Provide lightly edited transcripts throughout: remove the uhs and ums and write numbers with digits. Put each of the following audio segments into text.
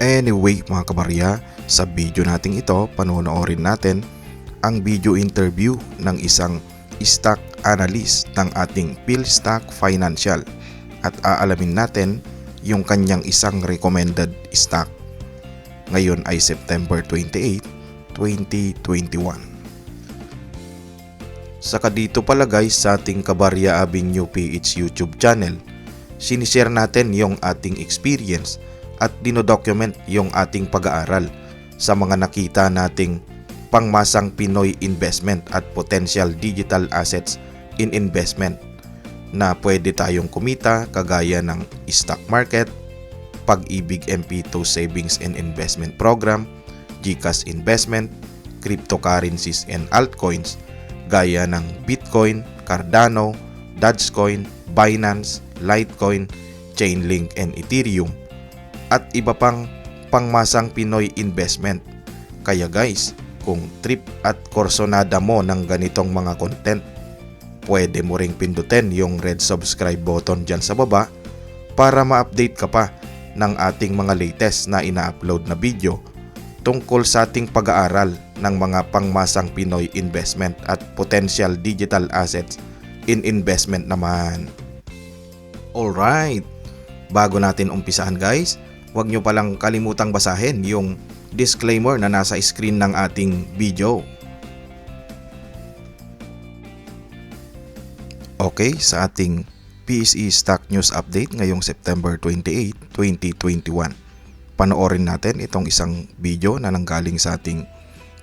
Anyway mga kabarya, sa video nating ito, panonoorin natin ang video interview ng isang stock analyst ng ating PhilStock Financial at aalamin natin yung kanyang isang recommended stock. Ngayon ay September 28, 2021. Saka dito pala guys sa ating Kabarya Avenue PH YouTube channel, sinishare natin yung ating experience at dinodocument yung ating pag-aaral sa mga nakita nating pangmasang Pinoy investment at potential digital assets in investment na pwede tayong kumita kagaya ng stock market, Pag-ibig MP2 Savings and Investment Program, GCash investment, cryptocurrencies and altcoins gaya ng Bitcoin, Cardano, Dogecoin, Binance, Litecoin, Chainlink and Ethereum at iba pang pangmasang Pinoy investment. Kaya guys, kung trip at korsonada mo ng ganitong mga content, pwede mo ring pindutin yung red subscribe button dyan sa baba para ma-update ka pa ng ating mga latest na ina-upload na video tungkol sa ating pag-aaral ng mga pangmasang Pinoy investment at potential digital assets in investment naman. Alright, bago natin umpisahan guys, huwag nyo palang kalimutang basahin yung disclaimer na nasa screen ng ating video. Okay, sa ating PSE Stock News Update ngayong September 28, 2021. Panoorin natin itong isang video na nanggaling sa ating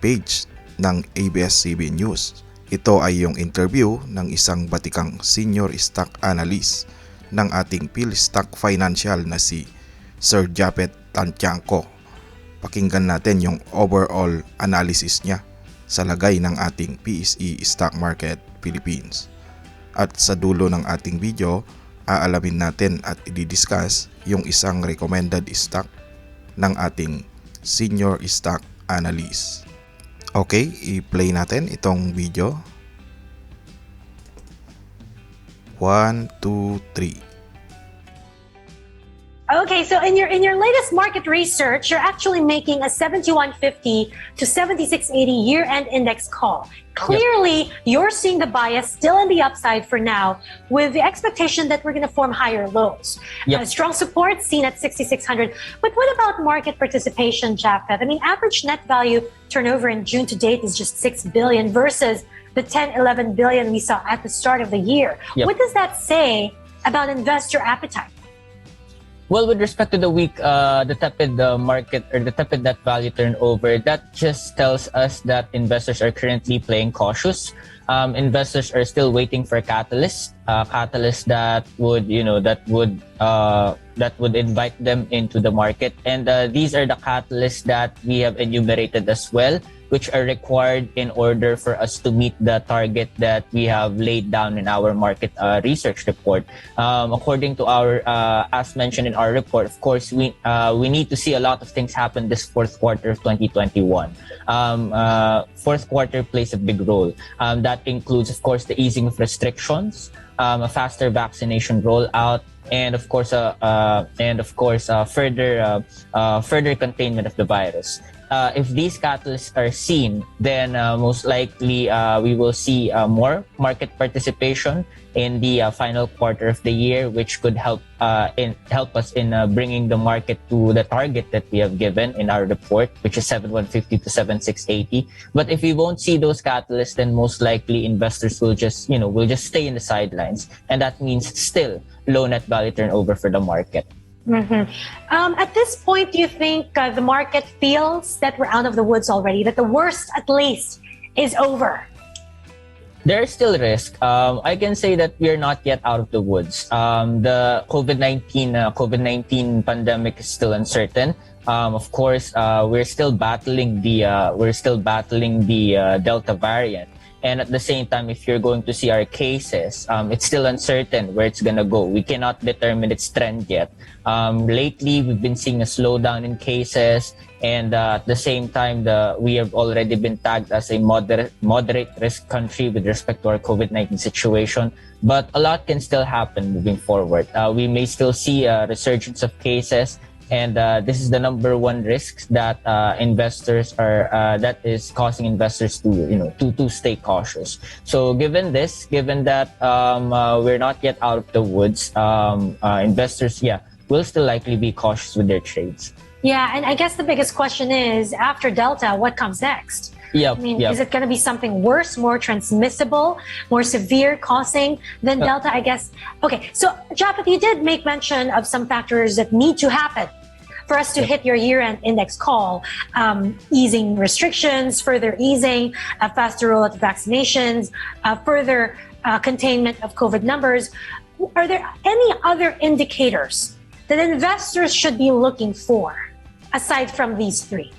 page ng ABS-CBN News. Ito ay yung interview ng isang batikang senior stock analyst ng ating PhilStock Financial na si Sir Japet Tantiangco. Pakinggan natin yung overall analysis niya sa lagay ng ating PSE Stock Market Philippines. At sa dulo ng ating video, aalamin natin at i-discuss yung isang recommended stock ng ating senior stock analyst. Okay, i-play natin itong video. 1, 2, 3. Okay, so in your latest market research, you're actually making a 7150 to 7680 year-end index call. Clearly, you're seeing the bias still on the upside for now, with the expectation that we're going to form higher lows. Strong support seen at 6600. But what about market participation, Japheth? I mean, average net value turnover in June to date is just 6 billion versus the 10-11 billion we saw at the start of the year. What does that say about investor appetite? Well, with respect to the weak, the tepid market or the tepid net value turnover, that just tells us that investors are currently playing cautious. Investors are still waiting for catalysts that would, that would invite them into the market. And these are the catalysts that we have enumerated as well, which are required in order for us to meet the target that we have laid down in our market research report. According to our, as mentioned in our report, of course, we need to see a lot of things happen this fourth quarter of 2021. Fourth quarter plays a big role. That includes, of course, the easing of restrictions, a faster vaccination rollout, and of course, further containment of the virus. If these catalysts are seen, then most likely we will see more market participation in the final quarter of the year, which could help us in bringing the market to the target that we have given in our report, which is 7150 to 7680. But if we won't see those catalysts, then most likely investors will just stay in the sidelines, and that means still low net value turnover for the market. At this point, do you think the market feels that we're out of the woods already, that the worst at least is over? There is still risk. I can say that we are not yet out of the woods. The COVID-19 pandemic is still uncertain. Of course, we're still battling the Delta variant. And at the same time, if you're going to see our cases, it's still uncertain where it's going to go. We cannot determine its trend yet. Lately, we've been seeing a slowdown in cases. And at the same time, we have already been tagged as a moderate risk country with respect to our COVID-19 situation. But a lot can still happen moving forward. We may still see a resurgence of cases. And this is the number one risk that investors are that is causing investors to to stay cautious. So given that we're not yet out of the woods, investors will still likely be cautious with their trades. Yeah, and I guess the biggest question is, after Delta, what comes next? Yep, I mean, is it going to be something worse, more transmissible, more severe causing than Delta, I guess? Okay, so Japeth, you did make mention of some factors that need to happen for us to hit your year-end index call, easing restrictions, further easing, a faster rollout of vaccinations, further containment of COVID numbers. Are there any other indicators that investors should be looking for aside from these three?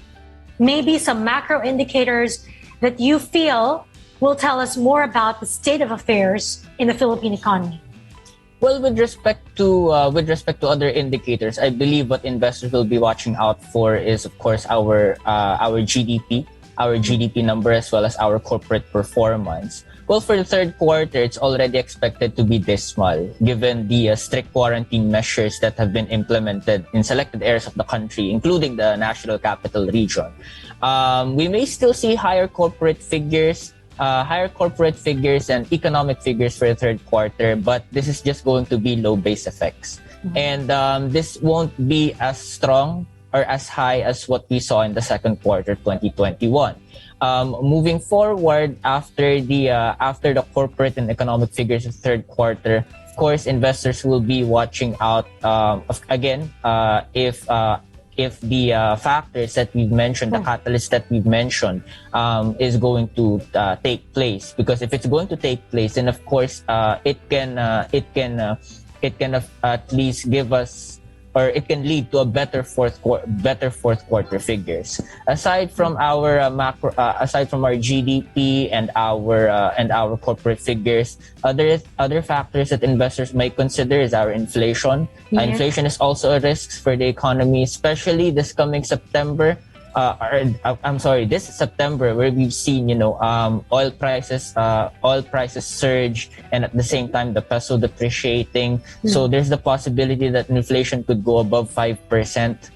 Maybe some macro indicators that you feel will tell us more about the state of affairs in the Philippine economy. Well, with respect to other indicators, I believe what investors will be watching out for is, of course, our GDP number, as well as our corporate performance. Well, for the third quarter, it's already expected to be dismal, given the strict quarantine measures that have been implemented in selected areas of the country, including the National Capital Region. We may still see higher corporate figures and economic figures for the third quarter, but this is just going to be low base effects. And this won't be as strong or as high as what we saw in the second quarter 2021. Moving forward, after the corporate and economic figures of third quarter, of course, investors will be watching out again if the factors that we've mentioned, the catalyst that we've mentioned, is going to take place. Because if it's going to take place, then of course it can at least give us, or it can lead to a better fourth quarter figures. Aside from our aside from our GDP and our corporate figures, other factors that investors might consider is our inflation. Inflation is also a risk for the economy, especially this coming September. This September, where we've seen, oil prices surge, and at the same time the peso depreciating. So there's the possibility that inflation could go above 5%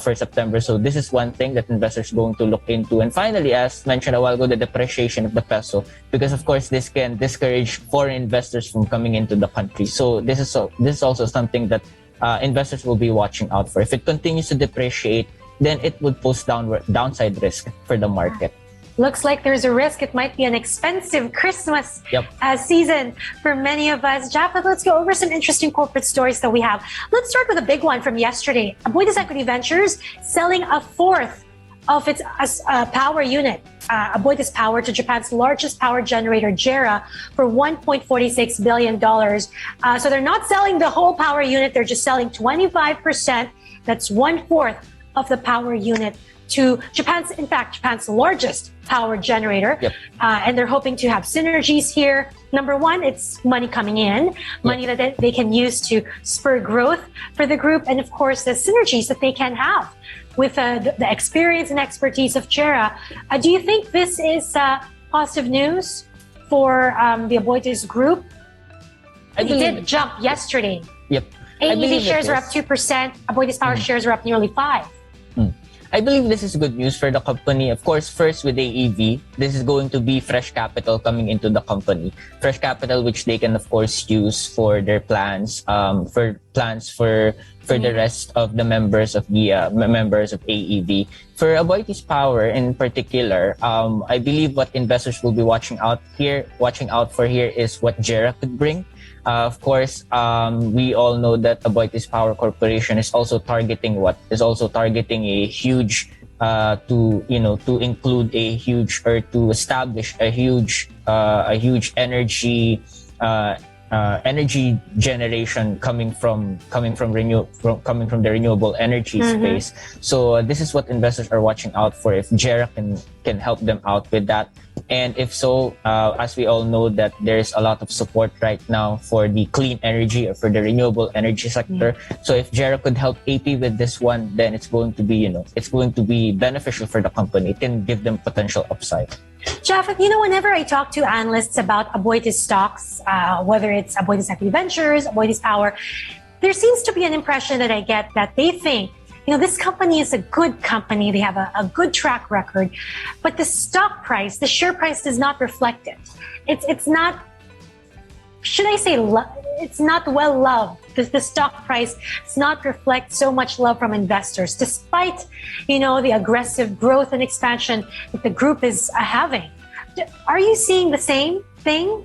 for September. So this is one thing that investors are going to look into. And finally, as mentioned a while ago, the depreciation of the peso, because of course this can discourage foreign investors from coming into the country. So this is also something that investors will be watching out for. If it continues to depreciate, then it would pose downside risk for the market. Looks like there's a risk it might be an expensive Christmas season for many of us. Japeth, let's go over some interesting corporate stories that we have. Let's start with a big one from yesterday. Aboitiz Equity Ventures selling a fourth of its power unit, Aboitiz Power, to Japan's largest power generator, JERA, for $1.46 billion. So they're not selling the whole power unit, they're just selling 25%. That's 1/4 of the power unit to Japan's largest power generator. And they're hoping to have synergies here. Number one, it's money coming in, money that they can use to spur growth for the group. And of course, the synergies that they can have with the experience and expertise of JERA. Do you think this is positive news for the Aboitiz group? It did jump yesterday. AEV shares are up 2%. Aboitiz Power shares are up nearly 5%. I believe this is good news for the company. Of course, first with AEV, this is going to be fresh capital coming into the company. Fresh capital which they can, of course, use for their plans, for the rest of the members of AEV. For Aboitiz Power in particular, I believe what investors will be watching out for here is what JERA could bring. Of course, we all know that Aboitiz Power Corporation is also targeting a huge to include a huge, or to establish a huge energy generation coming from the renewable energy space. So this is what investors are watching out for, if JERA can help them out with that. And if so, as we all know, that there's a lot of support right now for the clean energy, or for the renewable energy sector. So if JERA could help AP with this one, then it's going to be beneficial for the company. It can give them potential upside. Japeth, whenever I talk to analysts about Aboitiz stocks, whether it's Aboitiz Equity Ventures, Aboitiz Power, there seems to be an impression that I get that they think, this company is a good company. They have a good track record, but the stock price, the share price does not reflect it. It's not, should I say, it's not well loved. The stock price does not reflect so much love from investors, despite, the aggressive growth and expansion that the group is having. Are you seeing the same thing?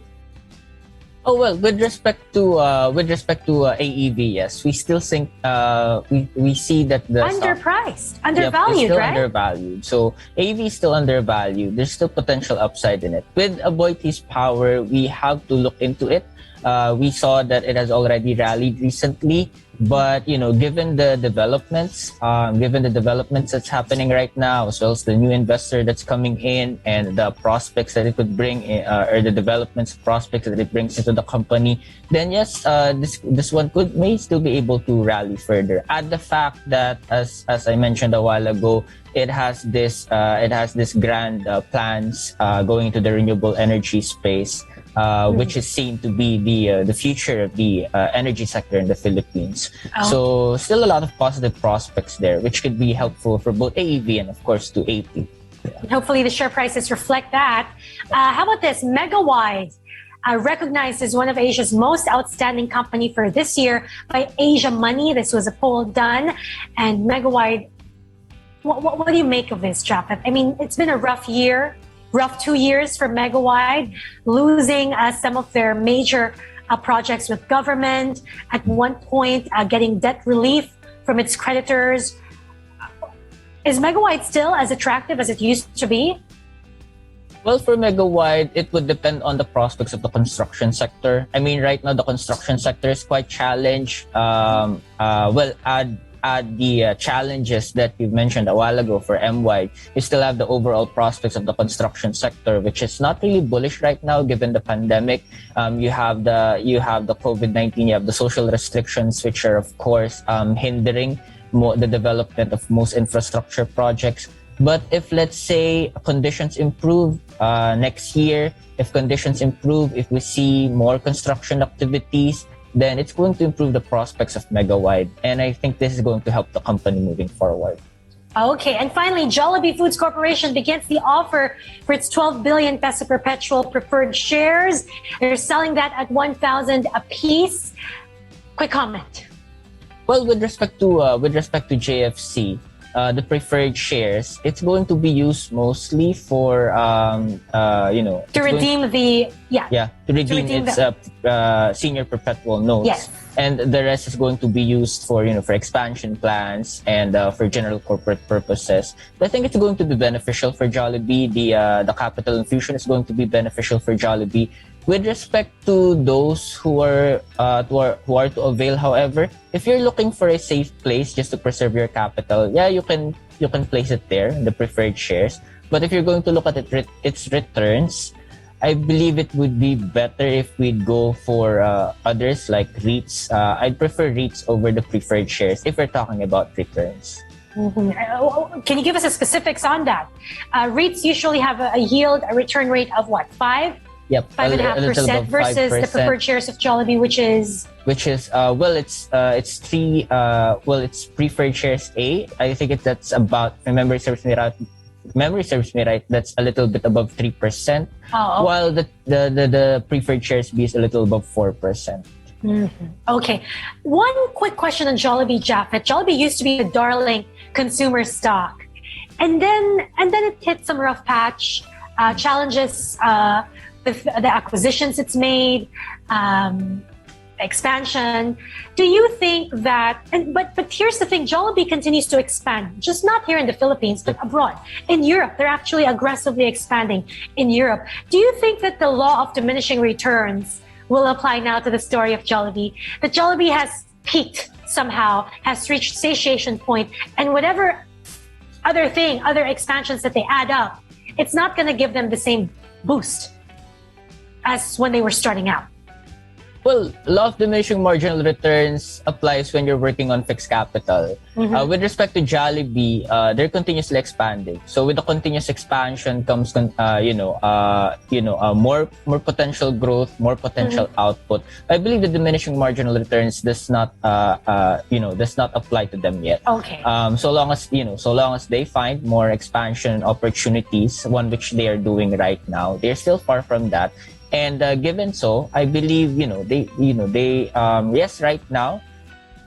Oh well, with respect to AEV, yes, we still think we see that the underpriced, stock, undervalued, still right? Undervalued. So AEV is still undervalued. There's still potential upside in it. With Aboitiz Power, we have to look into it. We saw that it has already rallied recently, but given the developments that's happening right now, as well as the new investor that's coming in and the prospects that it could bring in, or the developments prospects that it brings into the company, then yes, this one may still be able to rally further. Add the fact that, as I mentioned a while ago, it has this grand plans going into the renewable energy space. Which is seen to be the future of the energy sector in the Philippines. Oh. So still a lot of positive prospects there, which could be helpful for both AEV and of course to AP. Hopefully the share prices reflect that. How about this? Megawide, recognized as one of Asia's most outstanding company for this year by Asia Money. This was a poll done, and Megawide. What do you make of this, Japhet? I mean, it's been a rough 2 years for Megawide, losing some of their major projects with government. At one point, getting debt relief from its creditors. Is Megawide still as attractive as it used to be? Well, for Megawide, it would depend on the prospects of the construction sector. I mean, right now, the construction sector is quite challenged. Add the challenges that you mentioned a while ago for MY, you still have the overall prospects of the construction sector, which is not really bullish right now given the pandemic. You have the COVID-19, you have the social restrictions, which are of course hindering the development of most infrastructure projects. But if, let's say, conditions improve next year, if we see more construction activities, then it's going to improve the prospects of Megawide. And I think this is going to help the company moving forward. Okay, and finally, Jollibee Foods Corporation begins the offer for its 12 billion peso perpetual preferred shares. They're selling that at 1,000 a piece. Quick comment. Well, with respect to JFC, the preferred shares, it's going to be used mostly for to redeem its senior perpetual notes. Yes. And the rest is going to be used for expansion plans and for general corporate purposes. But I think it's going to be beneficial for Jollibee. The capital infusion is going to be beneficial for Jollibee. With respect to those who are to avail, however, if you're looking for a safe place just to preserve your capital, you can place it there in the preferred shares. But if you're going to look at its returns, I believe it would be better if we'd go for others like REITs. I'd prefer REITs over the preferred shares if we're talking about returns. Mm-hmm. Can you give us the specifics on that? REITs usually have a return rate of what, 5? Yep, 5.5% versus 5%. The preferred shares of Jollibee, which is it's preferred shares A. I think that's about, if memory serves me right, that's a little bit above 3%. While the preferred shares B is a little above 4%. Mm-hmm. Okay, one quick question on Jollibee, Japhet. Jollibee used to be a darling consumer stock, and then it hit some rough patch, challenges. With the acquisitions it's made, expansion. Do you think that, but here's the thing, Jollibee continues to expand, just not here in the Philippines, but abroad. In Europe, they're actually aggressively expanding in Europe. Do you think that the law of diminishing returns will apply now to the story of Jollibee? That Jollibee has peaked somehow, has reached satiation point, and whatever other expansions that they add up, it's not going to give them the same boost as when they were starting out. Well, law of diminishing marginal returns applies when you're working on fixed capital. With respect to Jollibee, they're continuously expanding. So with the continuous expansion comes, more potential growth, more potential output. I believe the diminishing marginal returns does not apply to them yet. Okay. So long as they find more expansion opportunities, one which they are doing right now, they're still far from that. And given so, I believe yes, right now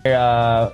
they're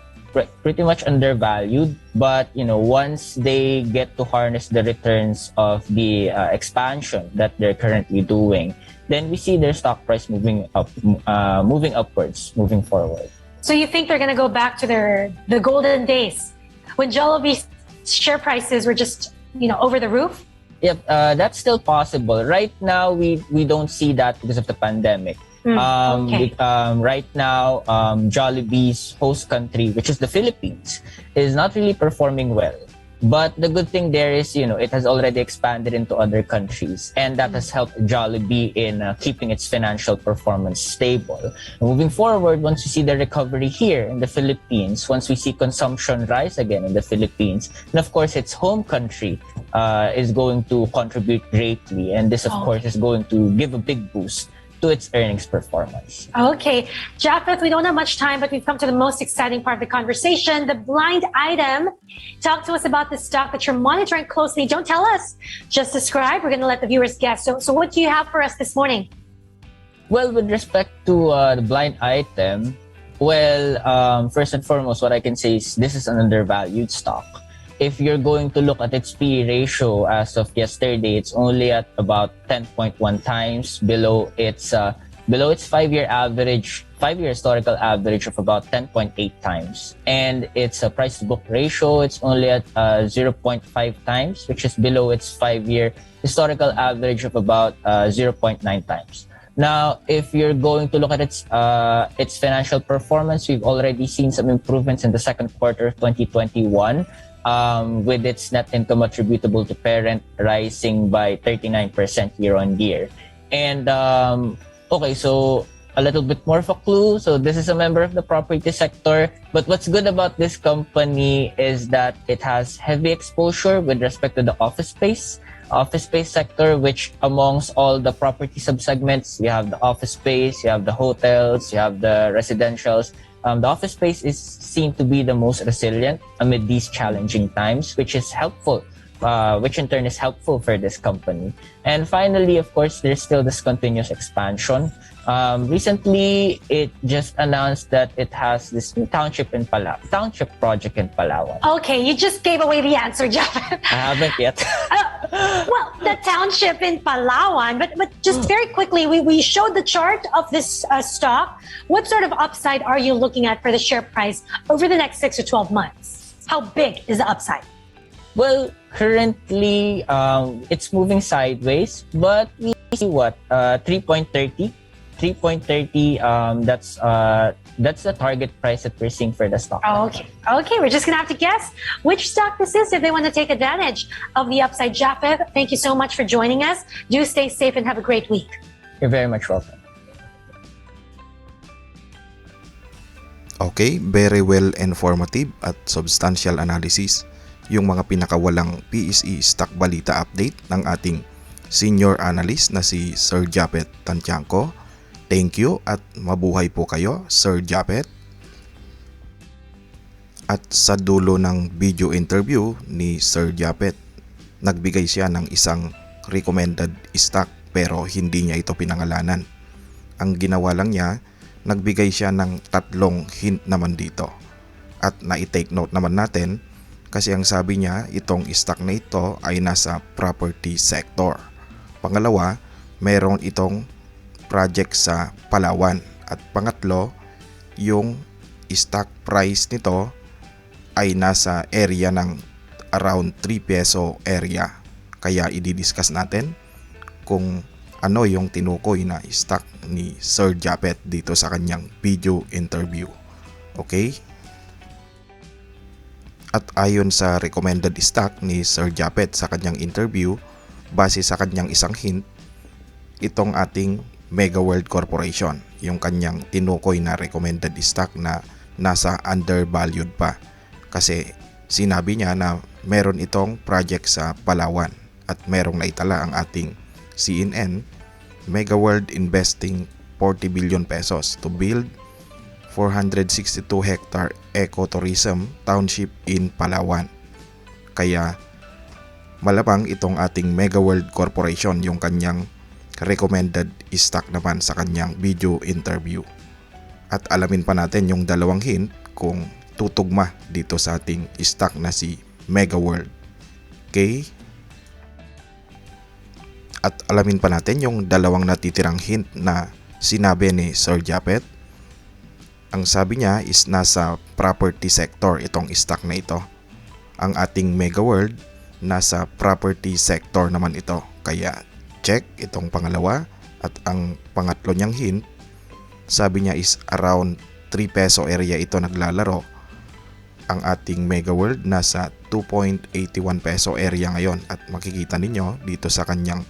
pretty much undervalued. But once they get to harness the returns of the expansion that they're currently doing, then we see their stock price moving upwards, moving forward. So you think they're going to go back to the golden days when Jollibee's share prices were just over the roof? Yep, that's still possible. Right now, we don't see that because of the pandemic. Okay. Right now, Jollibee's host country, which is the Philippines, is not really performing well. But the good thing there is, it has already expanded into other countries, and that has helped Jollibee in keeping its financial performance stable. Moving forward, once we see the recovery here in the Philippines, once we see consumption rise again in the Philippines, and of course, its home country is going to contribute greatly, and this, of course, is going to give a big boost to its earnings performance. Okay. Japheth, we don't have much time, but we've come to the most exciting part of the conversation, the blind item. Talk to us about the stock that you're monitoring closely. Don't tell us. Just describe. We're going to let the viewers guess. So what do you have for us this morning? Well, with respect to the blind item, first and foremost, what I can say is this is an undervalued stock. If you're going to look at its PE ratio as of yesterday, it's only at about 10.1 times below its 5-year historical average of about 10.8 times. And its price to book ratio, it's only at 0.5 times, which is below its 5-year historical average of about 0.9 times. Now, if you're going to look at its financial performance, we've already seen some improvements in the second quarter of 2021. With its net income attributable to parent rising by 39% year on year. And so a little bit more of a clue. So this is a member of the property sector. But what's good about this company is that it has heavy exposure with respect to the office space sector, which amongst all the property subsegments, you have the office space, you have the hotels, you have the residentials. The office space is seen to be the most resilient amid these challenging times, which is helpful, which in turn is helpful for this company. And finally, of course, there's still this continuous expansion. Recently, it just announced that it has this new township project in Palawan. Okay, you just gave away the answer, Japheth. I haven't yet. Well, the township in Palawan, but just very quickly, we showed the chart of this stock. What sort of upside are you looking at for the share price over the next 6 to 12 months? How big is the upside? Well, currently, it's moving sideways, but we see 3.30. 3.30, that's the target price that we're seeing for the stock. Okay, we're just gonna have to guess which stock this is if they want to take advantage of the upside. Japheth, thank you so much for joining us. Do stay safe and have a great week. You're very much welcome. Okay, very well informative at substantial analysis yung mga pinakawalang PSE stock balita update ng ating senior analyst na si Sir Japheth Tanchanco. Thank you at mabuhay po kayo, Sir Japheth. At sa dulo ng video interview ni Sir Japheth, nagbigay siya ng isang recommended stock pero hindi niya ito pinangalanan. Ang ginawa lang niya, nagbigay siya ng 3 hint naman dito. At na-take note naman natin kasi ang sabi niya itong stock na ito ay nasa property sector. Pangalawa, meron itong project sa Palawan. At pangatlo, yung stock price nito ay nasa area ng around 3 peso area. Kaya i-discuss natin kung ano yung tinukoy na stock ni Sir Japheth dito sa kanyang video interview. Okay? At ayon sa recommended stock ni Sir Japheth sa kanyang interview, base sa kanyang isang hint, itong ating Megaworld Corporation. yung kanyang tinukoy na recommended stock na nasa undervalued pa. Kasi sinabi niya na meron itong project sa Palawan at merong naitala ang ating CNN, Megaworld investing 40 billion pesos to build 462 hectare ecotourism township in Palawan. Kaya malabang itong ating Megaworld Corporation yung kanyang recommended stock naman sa kanyang video interview. At alamin pa natin yung dalawang hint kung tutugma dito sa ating stock na si Megaworld. Okay? At alamin pa natin yung dalawang natitirang hint na sinabi ni Sir Japet. Ang sabi niya is nasa property sector itong stock na ito. Ang ating Megaworld nasa property sector naman ito. Kaya check itong pangalawa. At ang pangatlo niyang hint, sabi niya is around 3 peso area ito naglalaro. Ang ating Megaworld nasa 2.81 peso area ngayon. At makikita ninyo dito sa kanyang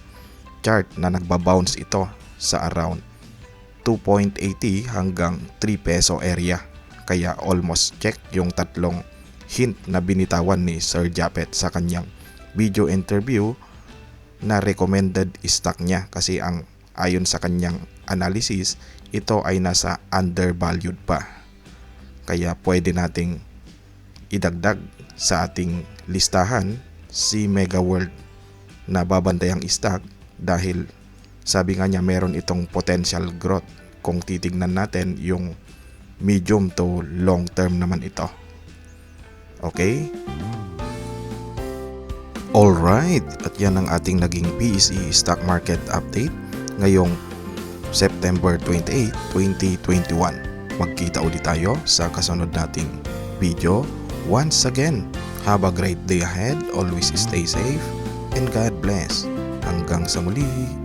chart na nagbabounce ito sa around 2.80 hanggang 3 peso area. Kaya almost check yung tatlong hint na binitawan ni Sir Japet sa kanyang video interview na recommended stock niya. Kasi ang ayon sa kanyang analysis, ito ay nasa undervalued pa. Kaya pwede nating idagdag sa ating listahan si Megaworld na babantayang stock dahil sabi nga niya meron itong potential growth kung titignan natin yung medium to long term naman ito. Okay? Alright, at yan ang ating naging PSE stock market update ngayong September 28, 2021. Magkita ulit tayo sa kasunod nating video. Once again, have a great day ahead, always stay safe, and God bless. Hanggang sa muli.